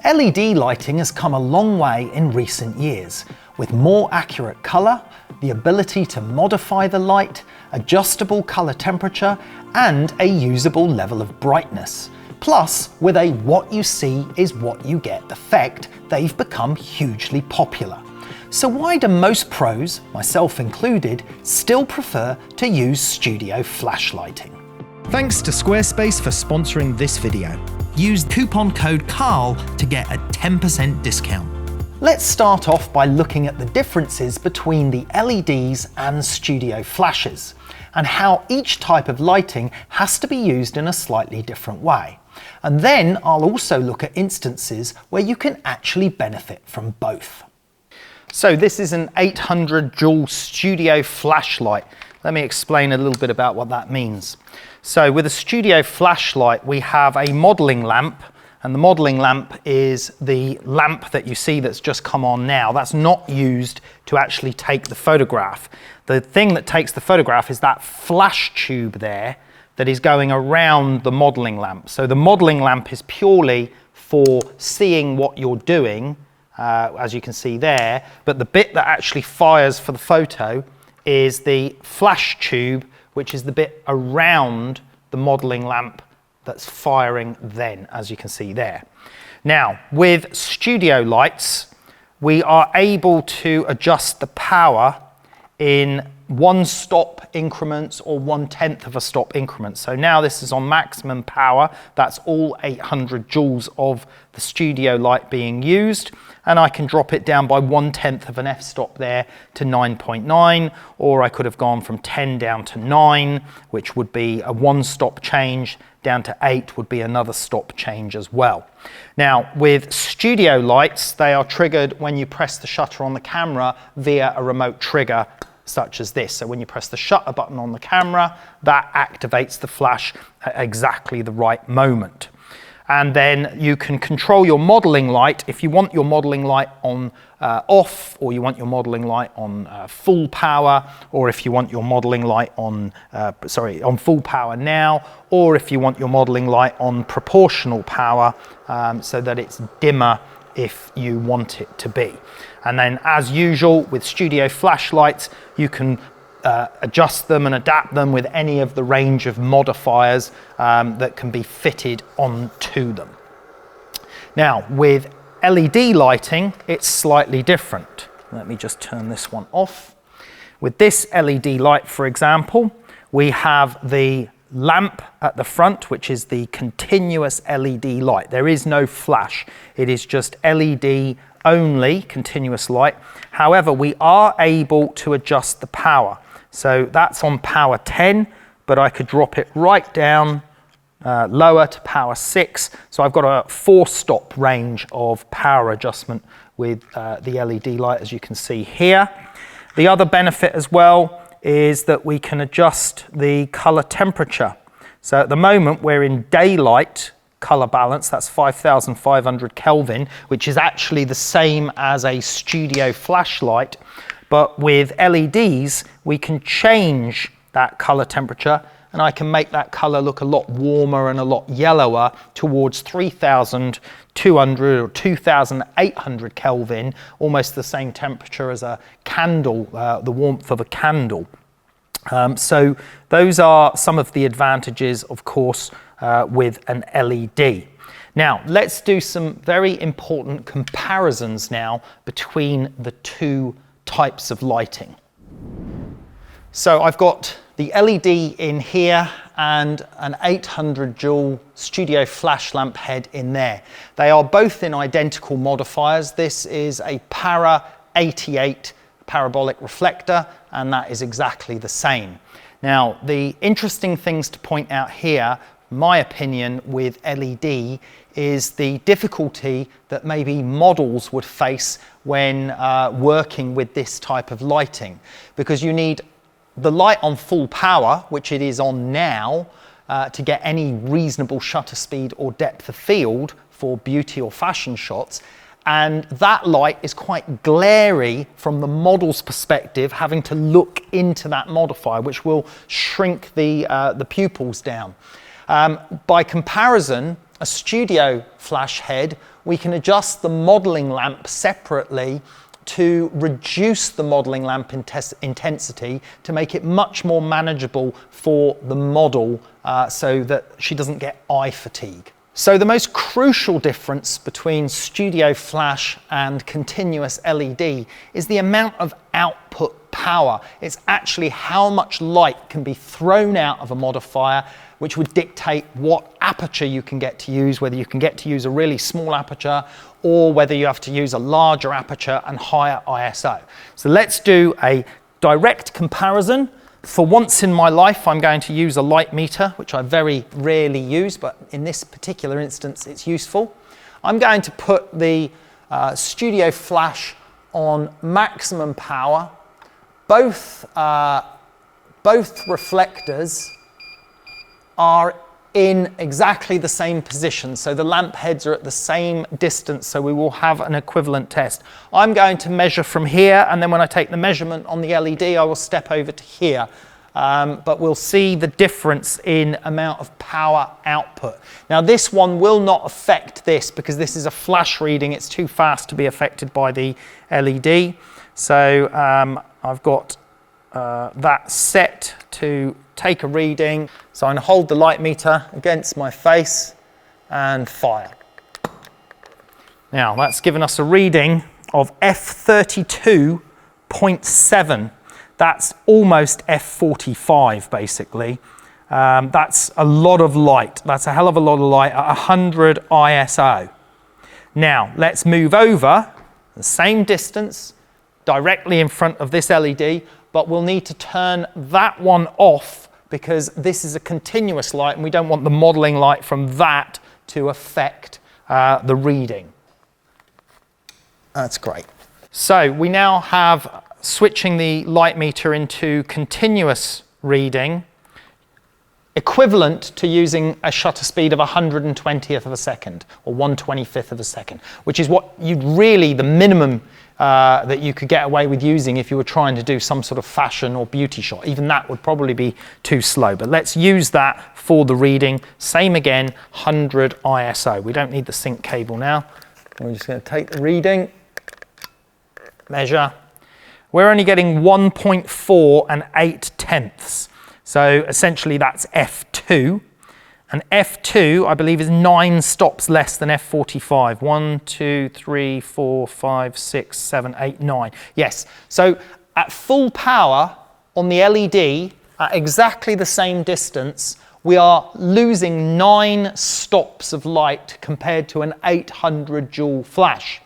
LED lighting has come a long way in recent years, with more accurate colour, the ability to modify the light, adjustable colour temperature, and a usable level of brightness. Plus, with a what you see is what you get effect, they've become hugely popular. So why do most pros, myself included, still prefer to use studio flash lighting? Thanks to Squarespace for sponsoring this video. Use coupon code CARL to get a 10% discount. Let's start off by looking at the differences between the LEDs and studio flashes, and how each type of lighting has to be used in a slightly different way. And then I'll also look at instances where you can actually benefit from both. So this is an 800 joule studio flashlight. Let me explain a little bit about what that means. So with a studio flashlight, we have a modelling lamp, and the modelling lamp is the lamp that you see that's just come on now. That's not used to actually take the photograph. The thing that takes the photograph is that flash tube there that is going around the modelling lamp. So the modelling lamp is purely for seeing what you're doing, as you can see there, but the bit that actually fires for the photo is the flash tube, which is the bit around the modelling lamp that's firing then, as you can see there. Now, with studio lights, we are able to adjust the power in 1 stop increments or 1/10 of a stop increments. So now this is on maximum power. That's all 800 joules of the studio light being used. And I can drop it down by 1/10 of an f-stop there to 9.9, or I could have gone from 10 down to 9, which would be a 1-stop change, down to 8 would be another stop change as well. Now, with studio lights, they are triggered when you press the shutter on the camera via a remote trigger such as this. So when you press the shutter button on the camera, that activates the flash at exactly the right moment. And then you can control your modelling light. If you want your modelling light on off, or you want your modelling light on full power, or if you want your modelling light on, on full power now, or if you want your modelling light on proportional power, so that it's dimmer if you want it to be. And then, as usual with studio flashlights, you can adjust them and adapt them with any of the range of modifiers that can be fitted onto them. Now, with LED lighting, it's slightly different. Let me just turn this one off. With this LED light, for example, we have the lamp at the front, which is the continuous LED light. There is no flash. It is just LED only, continuous light. However, we are able to adjust the power. So that's on power 10, but I could drop it right down lower to power 6. So I've got a 4-stop range of power adjustment with the LED light, as you can see here. The other benefit as well is that we can adjust the color temperature. So at the moment we're in daylight color balance, that's 5,500 Kelvin, which is actually the same as a studio flashlight. But with LEDs, we can change that color temperature, and I can make that color look a lot warmer and a lot yellower towards 3,200 or 2,800 Kelvin, almost the same temperature as a candle, the warmth of a candle. So those are some of the advantages, of course, with an LED. Now, let's do some very important comparisons now between the two types of lighting. So I've got the LED in here and an 800 joule studio flash lamp head in there. They are both in identical modifiers. This is a Para 88 parabolic reflector, and that is exactly the same. Now, the interesting things to point out here, my opinion, with LED is the difficulty that maybe models would face when working with this type of lighting, because you need the light on full power, which it is on now, to get any reasonable shutter speed or depth of field for beauty or fashion shots. And that light is quite glary from the model's perspective, having to look into that modifier, which will shrink the pupils down. By comparison, a studio flash head we can adjust the modelling lamp separately to reduce the modelling lamp intensity to make it much more manageable for the model so that she doesn't get eye fatigue. So the most crucial difference between Studio Flash and continuous LED is the amount of output power. It's actually how much light can be thrown out of a modifier, which would dictate what aperture you can get to use, whether you can get to use a really small aperture or whether you have to use a larger aperture and higher ISO. So let's do a direct comparison. For once in my life, I'm going to use a light meter, which I very rarely use, but in this particular instance, it's useful. I'm going to put the Studio Flash on maximum power. Both reflectors are in exactly the same position, so the lamp heads are at the same distance, so we will have an equivalent test. I'm going to measure from here, and then when I take the measurement on the LED, I will step over to here. But we'll see the difference in amount of power output. Now this one will not affect this because this is a flash reading. It's too fast to be affected by the LED. So I've got that set to take a reading. So I'm going to hold the light meter against my face and fire. Now that's given us a reading of f32.7. That's almost f45 basically. That's a lot of light. That's a hell of a lot of light at 100 ISO. Now let's move over the same distance directly in front of this LED, but we'll need to turn that one off because this is a continuous light and we don't want the modelling light from that to affect the reading. That's great. So we now have switching the light meter into continuous reading, equivalent to using a shutter speed of 120th of a second or 1/25th of a second, which is what you'd really, the minimum that you could get away with using if you were trying to do some sort of fashion or beauty shot. Even that would probably be too slow, but let's use that for the reading. Same again, 100 ISO. We don't need the sync cable now. We're just going to take the reading, measure. We're only getting 1.4 and 8/10. So essentially that's F2. And F2, I believe, is 9 stops less than F45. 1, 2, 3, 4, 5, 6, 7, 8, 9. Yes, so at full power on the LED, at exactly the same distance, we are losing 9 stops of light compared to an 800 joule flash.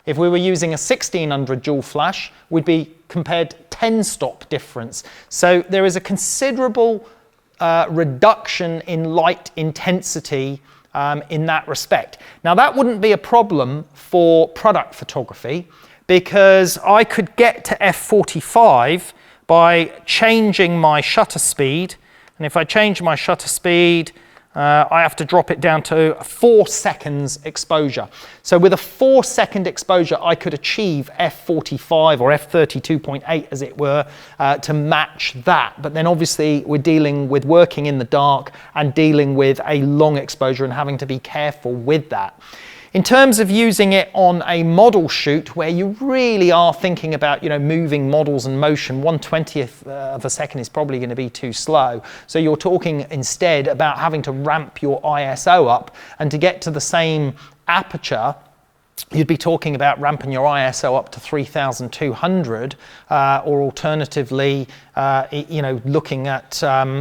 If we were using a 1600 joule flash, we'd be compared 10 stop difference. So there is a considerable reduction in light intensity in that respect. Now that wouldn't be a problem for product photography because I could get to f45 by changing my shutter speed, and if I change my shutter speed I have to drop it down to 4 seconds exposure. So with a 4-second exposure, I could achieve f45 or f32.8 as it were, to match that. But then obviously we're dealing with working in the dark and dealing with a long exposure and having to be careful with that. In terms of using it on a model shoot where you really are thinking about, moving models and motion, 1/20th of a second is probably going to be too slow. So you're talking instead about having to ramp your ISO up, and to get to the same aperture, you'd be talking about ramping your ISO up to 3200, or alternatively, looking at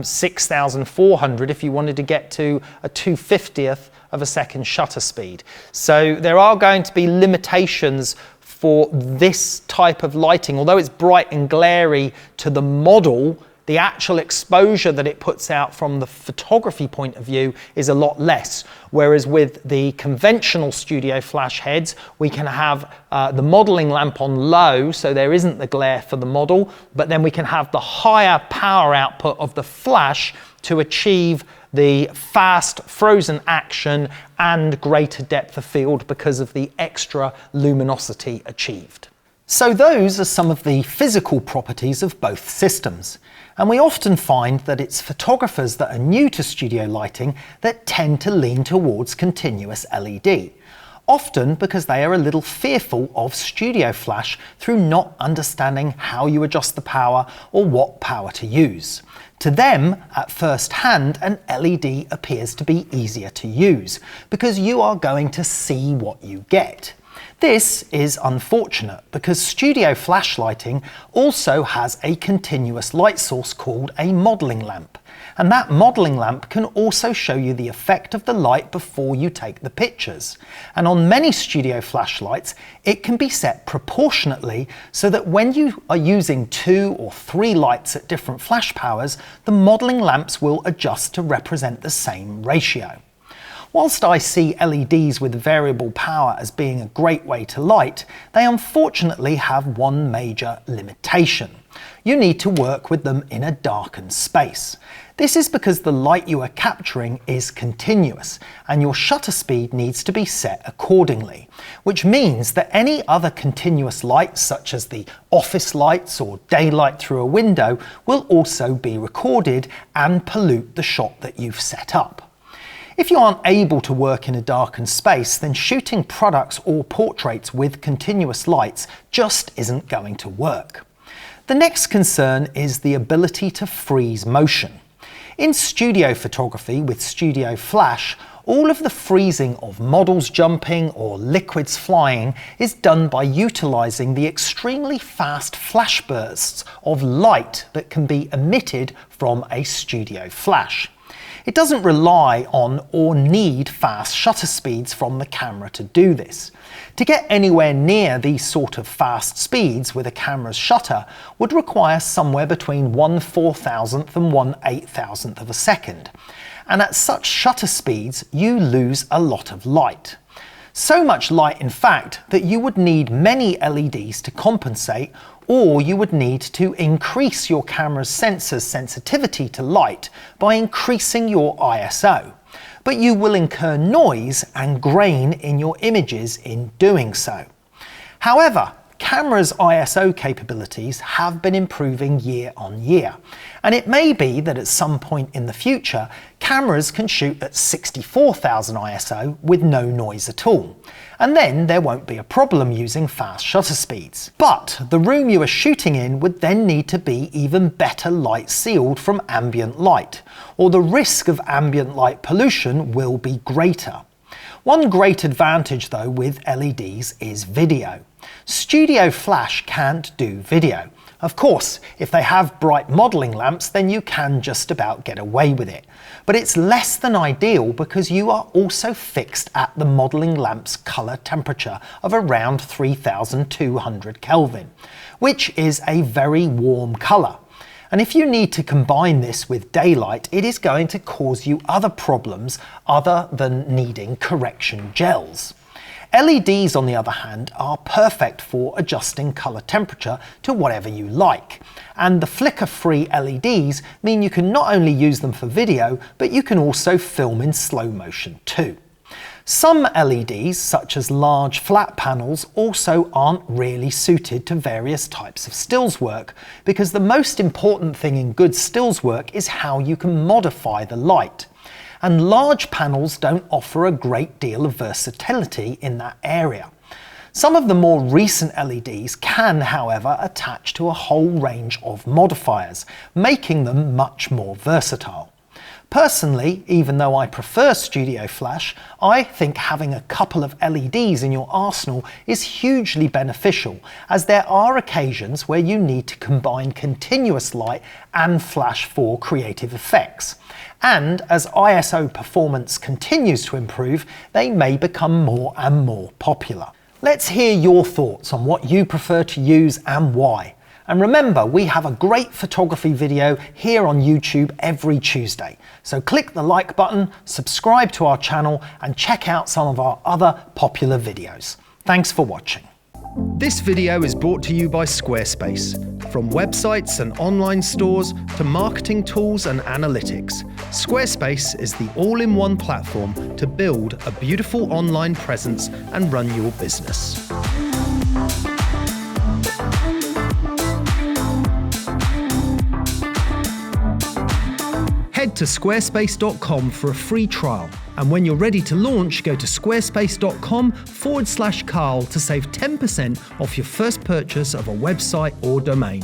6400 if you wanted to get to a 2/50th of a second shutter speed. So there are going to be limitations for this type of lighting. Although it's bright and glary to the model, the actual exposure that it puts out from the photography point of view is a lot less. Whereas with the conventional studio flash heads, we can have the modeling lamp on low, so there isn't the glare for the model, but then we can have the higher power output of the flash to achieve the fast frozen action and greater depth of field because of the extra luminosity achieved. So those are some of the physical properties of both systems. And we often find that it's photographers that are new to studio lighting that tend to lean towards continuous LED. often because they are a little fearful of Studio Flash through not understanding how you adjust the power or what power to use. To them, at first hand, an LED appears to be easier to use because you are going to see what you get. This is unfortunate because Studio Flash lighting also has a continuous light source called a modelling lamp. And that modelling lamp can also show you the effect of the light before you take the pictures. And on many Studio Flash lights, it can be set proportionately so that when you are using 2 or 3 lights at different flash powers, the modelling lamps will adjust to represent the same ratio. Whilst I see LEDs with variable power as being a great way to light, they unfortunately have one major limitation. You need to work with them in a darkened space. This is because the light you are capturing is continuous and your shutter speed needs to be set accordingly, which means that any other continuous lights such as the office lights or daylight through a window will also be recorded and pollute the shot that you've set up. If you aren't able to work in a darkened space, then shooting products or portraits with continuous lights just isn't going to work. The next concern is the ability to freeze motion. In studio photography with Studio Flash, all of the freezing of models jumping or liquids flying is done by utilising the extremely fast flash bursts of light that can be emitted from a Studio Flash. It doesn't rely on or need fast shutter speeds from the camera to do this. To get anywhere near these sort of fast speeds with a camera's shutter would require somewhere between 1/4000th and 1/8000th of a second. And at such shutter speeds, you lose a lot of light. So much light, in fact, that you would need many LEDs to compensate, or you would need to increase your camera's sensor's sensitivity to light by increasing your ISO. But you will incur noise and grain in your images in doing so. However, cameras' ISO capabilities have been improving year on year, and it may be that at some point in the future, cameras can shoot at 64,000 ISO with no noise at all, and then there won't be a problem using fast shutter speeds. But the room you are shooting in would then need to be even better light sealed from ambient light, or the risk of ambient light pollution will be greater. One great advantage though with LEDs is video. Studio Flash can't do video. Of course, if they have bright modelling lamps, then you can just about get away with it. But it's less than ideal because you are also fixed at the modelling lamp's colour temperature of around 3200 Kelvin, which is a very warm colour. And if you need to combine this with daylight, it is going to cause you other problems other than needing correction gels. LEDs, on the other hand, are perfect for adjusting colour temperature to whatever you like. And the flicker-free LEDs mean you can not only use them for video, but you can also film in slow motion too. Some LEDs, such as large flat panels, also aren't really suited to various types of stills work, because the most important thing in good stills work is how you can modify the light. And large panels don't offer a great deal of versatility in that area. Some of the more recent LEDs can, however, attach to a whole range of modifiers, making them much more versatile. Personally, even though I prefer Studio Flash, I think having a couple of LEDs in your arsenal is hugely beneficial, as there are occasions where you need to combine continuous light and flash for creative effects. And as ISO performance continues to improve, they may become more and more popular. Let's hear your thoughts on what you prefer to use and why. And remember, we have a great photography video here on YouTube every Tuesday. So click the like button, subscribe to our channel, and check out some of our other popular videos. Thanks for watching. This video is brought to you by Squarespace. From websites and online stores to marketing tools and analytics, Squarespace is the all-in-one platform to build a beautiful online presence and run your business. Head to squarespace.com for a free trial And when you're ready to launch, go to squarespace.com/Carl to save 10% off your first purchase of a website or domain.